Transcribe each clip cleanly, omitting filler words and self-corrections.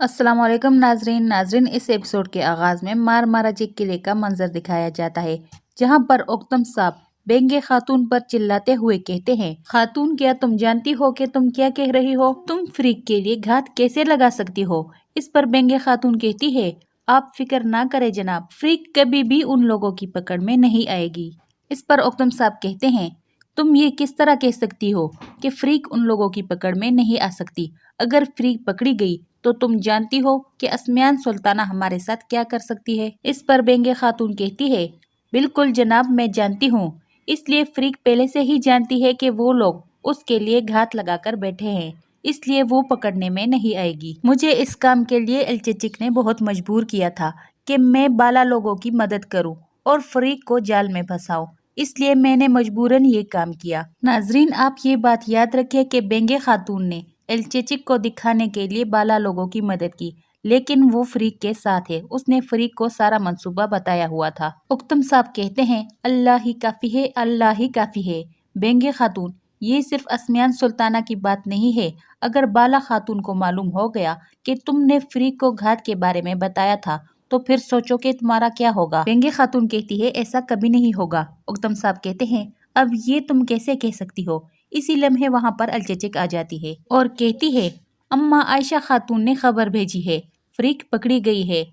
अस्सलाम वालेकुम नाजरीन इस एपिसोड के आगाज में मारा चिक किले का मंजर दिखाया जाता है, जहां पर उक्तम साहब बेंगे खातून पर चिल्लाते हुए कहते हैं, खातून क्या तुम जानती हो कि तुम क्या कह रही हो? तुम फ्रीक के लिए घात कैसे लगा सकती हो? इस पर बेंगे खातून कहती है, आप फिक्र ना करें जनाब, फ्रीक कभी भी उन लोगों की पकड़ में नहीं आएगी। इस पर उक्तम साहब कहते हैं, तुम ये किस तरह कह सकती हो कि फ्रीक उन लोगों की पकड़ में नहीं आ सकती? अगर फ्रीक पकड़ी गई तो तुम जानती हो कि असमियान सुल्ताना हमारे साथ क्या कर सकती है? इस पर बेंगे खातून कहती है, बिल्कुल जनाब, मैं जानती हूँ, इसलिए फ्रीक पहले से ही जानती है कि वो लोग उसके लिए घात लगाकर बैठे हैं, इसलिए वो पकड़ने में नहीं आएगी। मुझे इस काम के लिए एलचेचिक ने बहुत मजबूर किया था कि मैं बाला लोगों की मदद करूं और फ्रीक को जाल में फंसाऊं, इसलिए मैंने मजबूरन ये काम किया। नाजरीन, आप ये बात याद रखें कि बेंगे खातून ने एलचेचिक को दिखाने के लिए बाला लोगों की मदद की, लेकिन वो फ्रीक के साथ है, उसने फ्रीक को सारा मंसूबा बताया हुआ था। उक्तम साहब कहते हैं, अल्लाह ही काफी है, अल्लाह ही काफी है। बेंगे खातून, ये सिर्फ असमियान सुल्ताना की बात नहीं है। अगर बाला खातून को मालूम हो गया कि तुमने फ्रीक को घात के बारे में बताया था तो फिर सोचो कि तुम्हारा क्या होगा। बेंगे खातून कहती है, ऐसा कभी नहीं होगा। उक्तम साहब कहते हैं, अब ये तुम कैसे कह सकती हो? इसी लम्हे वहाँ पर अलचेचिक आ जाती है और कहती है, अम्मा आयशा खातून ने खबर भेजी है, फ्रीक पकड़ी गई है।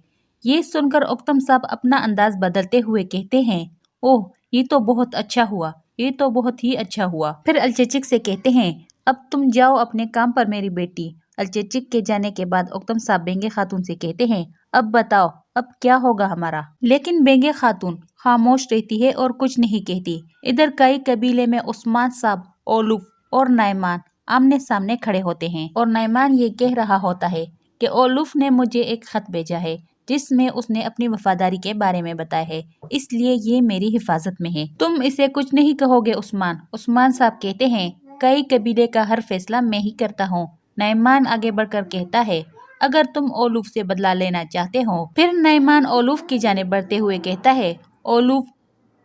ये सुनकर उक्तम साहब अपना अंदाज बदलते हुए कहते हैं, ओह ये तो बहुत अच्छा हुआ, ये तो बहुत ही अच्छा हुआ। फिर अलचेचिक से कहते हैं, अब तुम जाओ अपने काम पर मेरी बेटी। अलचेचिक के जाने के बाद उक्तम साहब बेंगे खातून से कहते हैं, अब बताओ अब क्या होगा हमारा? लेकिन बेंगे खातून खामोश रहती है और कुछ नहीं कहती। इधर कई कबीले में उस्मान साहब, ओलूफ और नाइमान आमने सामने खड़े होते हैं और नाइमान ये कह रहा होता है कि ओलूफ ने मुझे एक खत भेजा है जिसमें उसने अपनी वफादारी के बारे में बताया है, इसलिए ये मेरी हिफाजत में है। तुम इसे कुछ नहीं कहोगे उस्मान? उस्मान साहब कहते हैं, कई कबीले का हर फैसला मैं ही करता हूँ। नाइमान आगे बढ़कर कहता है, अगर तुम ओलूफ से बदला लेना चाहते हो। फिर नाइमान ओलूफ की जानिब बढ़ते हुए कहता है, ओलूफ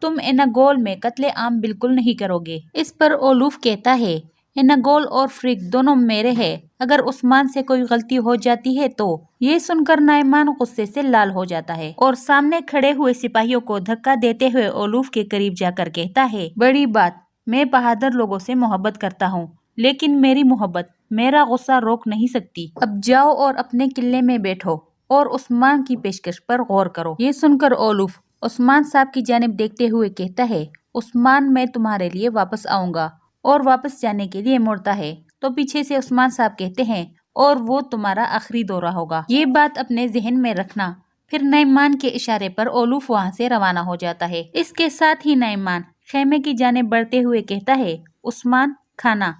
तुम एनागोल में कत्ले आम बिल्कुल नहीं करोगे। इस पर ओलूफ कहता है, एनागोल और फ्रीक दोनों मेरे हैं, अगर उस्मान से कोई गलती हो जाती है तो। ये सुनकर नाइमान गुस्से से लाल हो जाता है और सामने खड़े हुए सिपाहियों को धक्का देते हुए ओलूफ के करीब जाकर कहता है, बड़ी बात, मैं बहादुर लोगों से मोहब्बत करता हूँ, लेकिन मेरी मोहब्बत मेरा गुस्सा रोक नहीं सकती। अब जाओ और अपने किले में बैठो और उस्मान की पेशकश पर गौर करो। ये सुनकर ओलूफ उस्मान साहब की जानिब देखते हुए कहता है, उस्मान मैं तुम्हारे लिए वापस आऊंगा। और वापस जाने के लिए मुड़ता है तो पीछे से उस्मान साहब कहते हैं, और वो तुम्हारा आखिरी दौरा होगा, ये बात अपने जहन में रखना। फिर नाइमान के इशारे पर ओलूफ वहाँ से रवाना हो जाता है। इसके साथ ही नाइमान खेमे की जानिब बढ़ते हुए कहता है, उस्मान खाना।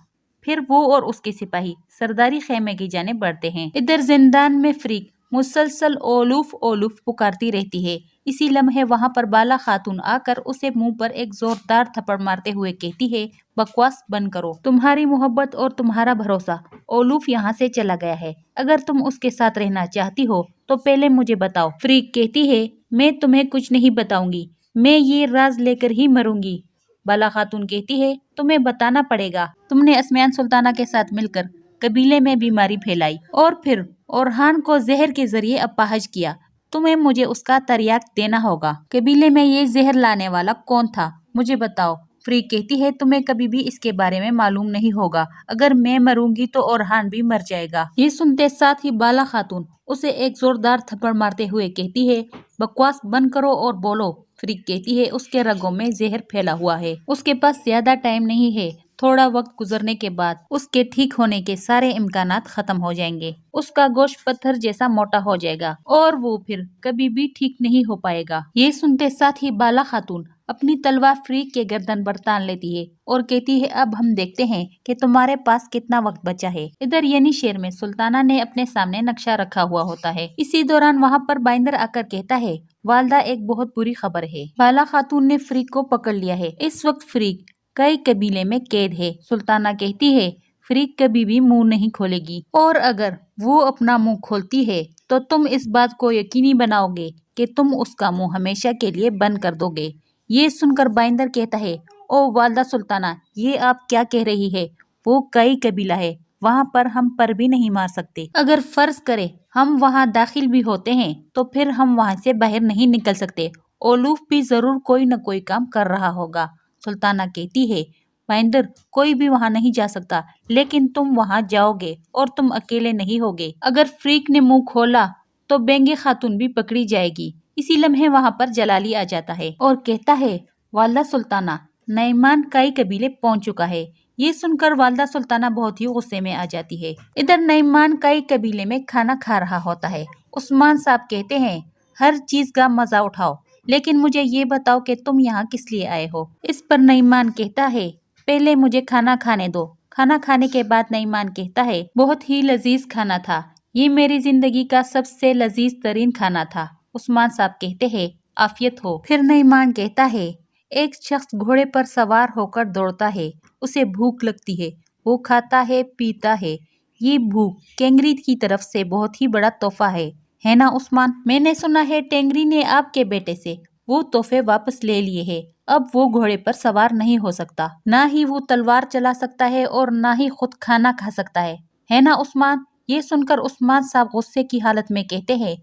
फिर वो और उसके सिपाही सरदारी खेमे की जानिब बढ़ते हैं। इधर जिंदान में फ्रीक मुसलसल ओलूफ ओलूफ पुकारती रहती है। इसी लम्हे वहाँ पर बाला खातून आकर उसे मुंह पर एक जोरदार थप्पड़ मारते हुए कहती है, बकवास बंद करो, तुम्हारी मोहब्बत और तुम्हारा भरोसा ओलूफ यहाँ से चला गया है, अगर तुम उसके साथ रहना चाहती हो तो पहले मुझे बताओ। फ्रीक कहती है, मैं तुम्हें कुछ नहीं बताऊंगी, मैं ये राज लेकर ही मरूंगी। बाला खातून कहती है, तुम्हें बताना पड़ेगा, तुमने असमियान सुल्ताना के साथ मिलकर कबीले में बीमारी फैलाई और फिर ओरहान को जहर के जरिए अपाहज किया, तुम्हें मुझे उसका तरियाक देना होगा। कबीले में ये जहर लाने वाला कौन था, मुझे बताओ। फ्रीक कहती है, तुम्हें कभी भी इसके बारे में मालूम नहीं होगा, अगर मैं मरूंगी तो ओरहान भी मर जाएगा। ये सुनते साथ ही बाला खातून उसे एक जोरदार थप्पड़ मारते हुए कहती है, बकवास बंद करो और बोलो। फ्रीक कहती है, उसके रगों में जहर फैला हुआ है, उसके पास ज्यादा टाइम नहीं है, थोड़ा वक्त गुजरने के बाद उसके ठीक होने के सारे इम्कानात खत्म हो जाएंगे, उसका गोश्त पत्थर जैसा मोटा हो जाएगा और वो फिर कभी भी ठीक नहीं हो पाएगा। ये सुनते साथ ही बाला खातून अपनी तलवार फ्रीक के गर्दन पर तान लेती है और कहती है, अब हम देखते हैं कि तुम्हारे पास कितना वक्त बचा है। इधर यनी शेर में सुल्ताना ने अपने सामने नक्शा रखा हुआ होता है। इसी दौरान वहाँ पर बाइंदर आकर कहता है, वालदा एक बहुत बुरी खबर है, बाला खातून ने फ्रीक को पकड़ लिया है। इस वक्त फ्रीक कई कबीले में कैद है। सुल्ताना कहती है, फ्रीक कभी भी मुंह नहीं खोलेगी और अगर वो अपना मुंह खोलती है तो तुम इस बात को यकीनी बनाओगे कि तुम उसका मुंह हमेशा के लिए बंद कर दोगे। ये सुनकर बाइंदर कहता है, ओ वालदा सुल्ताना, ये आप क्या कह रही है? वो कई कबीला है वहाँ पर हम पर भी नहीं मार सकते। अगर फर्ज करे हम वहाँ दाखिल भी होते हैं तो फिर हम वहाँ से बाहर नहीं निकल सकते। ओलूफ भी जरूर कोई न कोई काम कर रहा होगा। सुल्ताना कहती है, महेंद्र, कोई भी वहाँ नहीं जा सकता, लेकिन तुम वहाँ जाओगे और तुम अकेले नहीं होगे। अगर फ्रीक ने मुंह खोला तो बेंगे खातून भी पकड़ी जाएगी। इसी लम्हे वहाँ पर जलाली आ जाता है और कहता है, वालदा सुल्ताना, नईमान काई कबीले पहुंच चुका है। ये सुनकर वालदा सुल्ताना बहुत ही गुस्से में आ जाती है। इधर नईमान काई कबीले में खाना खा रहा होता है। उस्मान साहब कहते हैं, हर चीज का मजा उठाओ, लेकिन मुझे ये बताओ कि तुम यहाँ किस लिए आए हो। इस पर नईमान कहता है, पहले मुझे खाना खाने दो। खाना खाने के बाद नईमान कहता है, बहुत ही लजीज खाना था, ये मेरी जिंदगी का सबसे लजीज तरीन खाना था। उस्मान साहब कहते हैं, आफियत हो। फिर नईमान कहता है, एक शख्स घोड़े पर सवार होकर दौड़ता है, उसे भूख लगती है, वो खाता है, पीता है। ये भूख टेंगरी की तरफ से बहुत ही बड़ा तोहफा है ना उस्मान? मैंने सुना है टेंगरी ने आपके बेटे से वो तोहफे वापस ले लिए हैं। अब वो घोड़े पर सवार नहीं हो सकता, ना ही वो तलवार चला सकता है और ना ही खुद खाना खा सकता है ना उस्मान? ये सुनकर उस्मान साहब गुस्से की हालत में कहते हैं,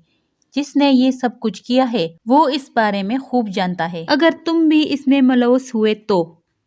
जिसने ये सब कुछ किया है वो इस बारे में खूब जानता है, अगर तुम भी इसमें मलूस हुए तो।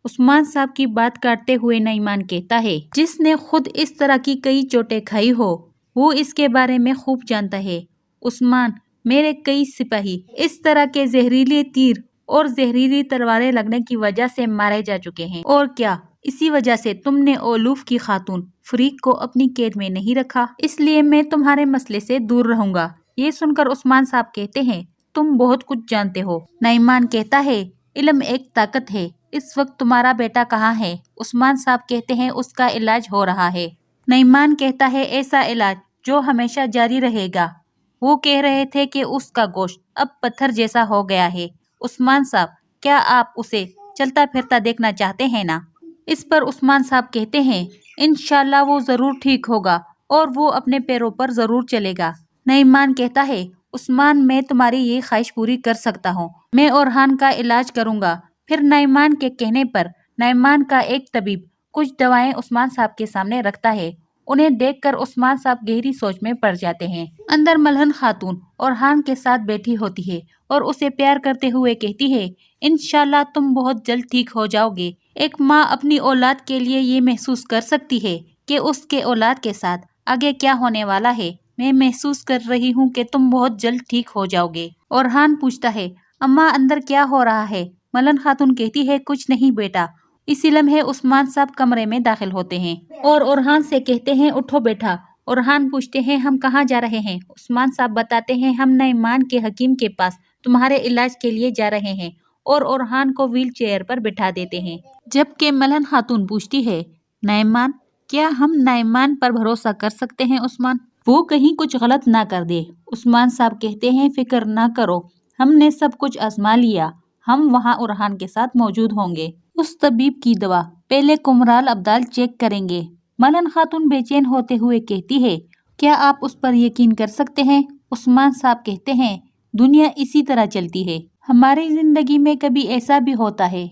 उस्मान साहब की बात काटते हुए नईमान कहता है, जिसने खुद इस तरह की कई चोटें खाई हो वो इसके बारे में खूब जानता है। उस्मान, मेरे कई सिपाही इस तरह के जहरीले तीर और जहरीली तलवारें लगने की वजह से मारे जा चुके हैं, और क्या इसी वजह से तुमने ओलूफ की खातून फ्रीक को अपनी कैद में नहीं रखा? इसलिए मैं तुम्हारे मसले से दूर रहूंगा। ये सुनकर उस्मान साहब कहते हैं, तुम बहुत कुछ जानते हो। नईमान कहता है, इल्म एक ताकत है। इस वक्त तुम्हारा बेटा कहाँ है? उस्मान साहब कहते हैं, उसका इलाज हो रहा है। नईमान कहता है, ऐसा इलाज जो हमेशा जारी रहेगा। वो कह रहे थे कि उसका गोश्त अब पत्थर जैसा हो गया है। उस्मान साहब, क्या आप उसे चलता फिरता देखना चाहते हैं ना? इस पर उस्मान साहब कहते हैं, इंशाल्लाह वो जरूर ठीक होगा और वो अपने पैरों पर जरूर चलेगा। नईमान कहता है, उस्मान, मैं तुम्हारी ये ख्वाहिश पूरी कर सकता हूँ, मैं ओरहान का इलाज करूँगा। फिर नईमान के कहने पर नईमान का एक तबीब कुछ दवाएं उस्मान साहब के सामने रखता है। उन्हें देखकर उस्मान साहब गहरी सोच में पड़ जाते हैं। अंदर मलहन खातून ओरहान के साथ बैठी होती है और उसे प्यार करते हुए कहती है, इंशाल्लाह तुम बहुत जल्द ठीक हो जाओगे। एक माँ अपनी औलाद के लिए ये महसूस कर सकती है कि उसके औलाद के साथ आगे क्या होने वाला है। मैं महसूस कर रही हूँ कि तुम बहुत जल्द ठीक हो जाओगे। ओरहान पूछता है, अम्मा अंदर क्या हो रहा है? मलहन खातून कहती है, कुछ नहीं बेटा। इसी लम्हे उस्मान साहब कमरे में दाखिल होते हैं और ओरहान से कहते हैं, उठो बेटा। ओरहान पूछते हैं, हम कहाँ जा रहे हैं? उस्मान साहब बताते हैं, हम नईमान के हकीम के पास तुम्हारे इलाज के लिए जा रहे हैं, और ओरहान को व्हील चेयर पर बिठा देते हैं। जबकि मलहन खातून पूछती है, नईमान, क्या हम नईमान पर भरोसा कर सकते हैं उस्मान? वो कहीं कुछ गलत ना कर दे। उस्मान साहब कहते हैं, फिक्र ना करो, हमने सब कुछ आजमा लिया, हम वहाँ ओरहान के साथ मौजूद होंगे। उस तबीब की दवा पहले कुमराल अब्दाल चेक करेंगे। मलहन खातून बेचैन होते हुए कहती है, क्या आप उस पर यकीन कर सकते हैं? उस्मान साहब कहते हैं, दुनिया इसी तरह चलती है। हमारी जिंदगी में कभी ऐसा भी होता है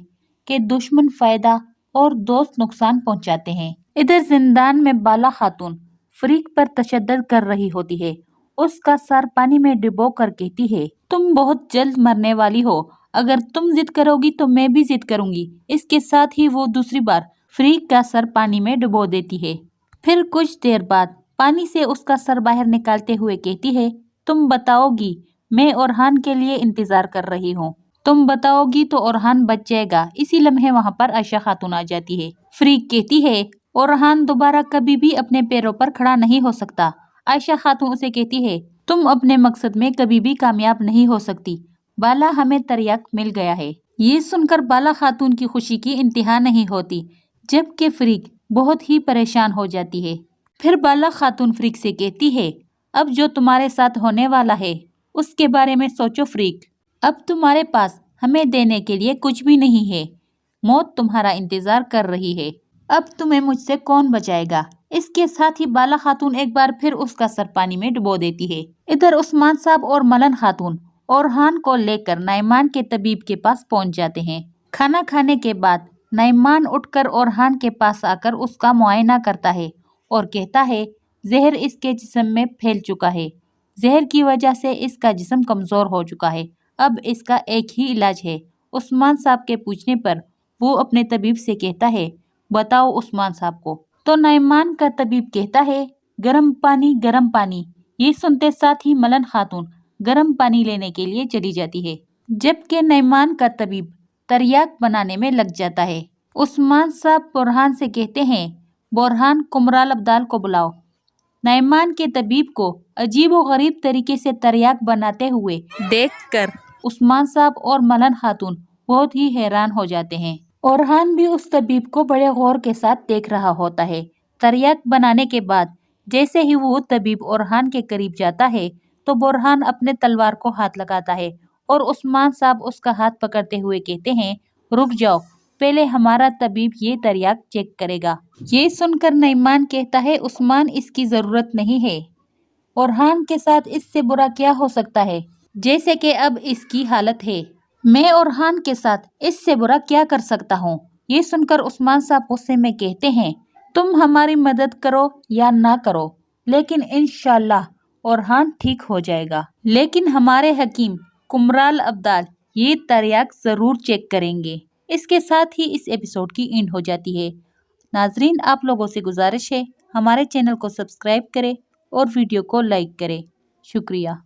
कि दुश्मन फायदा और दोस्त नुकसान पहुंचाते हैं। इधर जिंदान में बाला खातून फ्रीक पर तशद्दुद कर रही होती है। उसका सर पानी में डुबो कर कहती है, तुम बहुत जल्द मरने वाली हो, अगर तुम जिद करोगी तो मैं भी जिद करूंगी। इसके साथ ही वो दूसरी बार फ्रीक का सर पानी में डुबो देती है। फिर कुछ देर बाद पानी से उसका सर बाहर निकालते हुए कहती है, तुम बताओगी, मैं ओरहान के लिए इंतजार कर रही हूँ। तुम बताओगी तो ओरहान बच जाएगा। इसी लम्हे वहाँ पर आयशा खातून आ जाती है। फ्रीक कहती है, ओरहान दोबारा कभी भी अपने पैरों पर खड़ा नहीं हो सकता। आयशा खातून उसे कहती है, तुम अपने मकसद में कभी भी कामयाब नहीं हो सकती। बाला, हमें तरियाक मिल गया है। ये सुनकर बाला खातून की खुशी की इंतहा नहीं होती, जबकि फ्रीक बहुत ही परेशान हो जाती है। फिर बाला खातून फ्रीक से कहती है, अब जो तुम्हारे साथ होने वाला है उसके बारे में सोचो फ्रीक। अब तुम्हारे पास हमें देने के लिए कुछ भी नहीं है, मौत तुम्हारा इंतजार कर रही है। अब तुम्हें मुझसे कौन बचाएगा? इसके साथ ही बाला खातून एक बार फिर उसका सर पानी में डुबो देती है। इधर उस्मान साहब और मलहन खातून ओरहान को लेकर नईमान के तबीब के पास पहुंच जाते हैं। खाना खाने के बाद नईमान उठकर ओरहान के पास आकर उसका मुआयना करता है और कहता है जहर इसके जिस्म में फैल चुका है, जहर की वजह से इसका जिस्म कमजोर हो चुका है, अब इसका एक ही इलाज है। उस्मान साहब के पूछने पर वो अपने तबीब से कहता है बताओ उस्मान साहब को। तो नईमान का तबीब कहता है गर्म पानी गर्म पानी। ये सुनते साथ ही मलन खातून गर्म पानी लेने के लिए चली जाती है, जबकि नईमान का तबीब तरियाक बनाने में लग जाता है। उस्मान साहब बोरहान से कहते हैं बोरहान कुमराल अब्दाल को बुलाओ। नईमान के तबीब को अजीब व गरीब तरीके से तरियाक बनाते हुए देखकर उस्मान साहब और मलन खातून बहुत ही हैरान हो जाते हैं। ओरहान भी उस तबीब को बड़े गौर के साथ देख रहा होता है। तरियाक बनाने के बाद जैसे ही वो तबीब ओरहान के करीब जाता है तो बोरहान अपने तलवार को हाथ लगाता है और उस्मान साहब उसका हाथ पकड़ते हुए कहते हैं रुक जाओ, पहले हमारा तबीब ये तरियाक चेक करेगा। ये सुनकर नईमान कहता है उस्मान इसकी जरूरत नहीं है, ओरहान के साथ इससे बुरा क्या हो सकता है जैसे कि अब इसकी हालत है, मैं ओरहान के साथ इससे बुरा क्या कर सकता हूँ। ये सुनकर उस्मान साहब गुस्से में कहते हैं तुम हमारी मदद करो या ना करो, लेकिन इंशाल्लाह ओरहान ठीक हो जाएगा, लेकिन हमारे हकीम कुमराल अब्दाल ये तरियाक जरूर चेक करेंगे। इसके साथ ही इस एपिसोड की एंड हो जाती है। नाजरीन, आप लोगों से गुजारिश है हमारे चैनल को सब्सक्राइब करें और वीडियो को लाइक करें। शुक्रिया।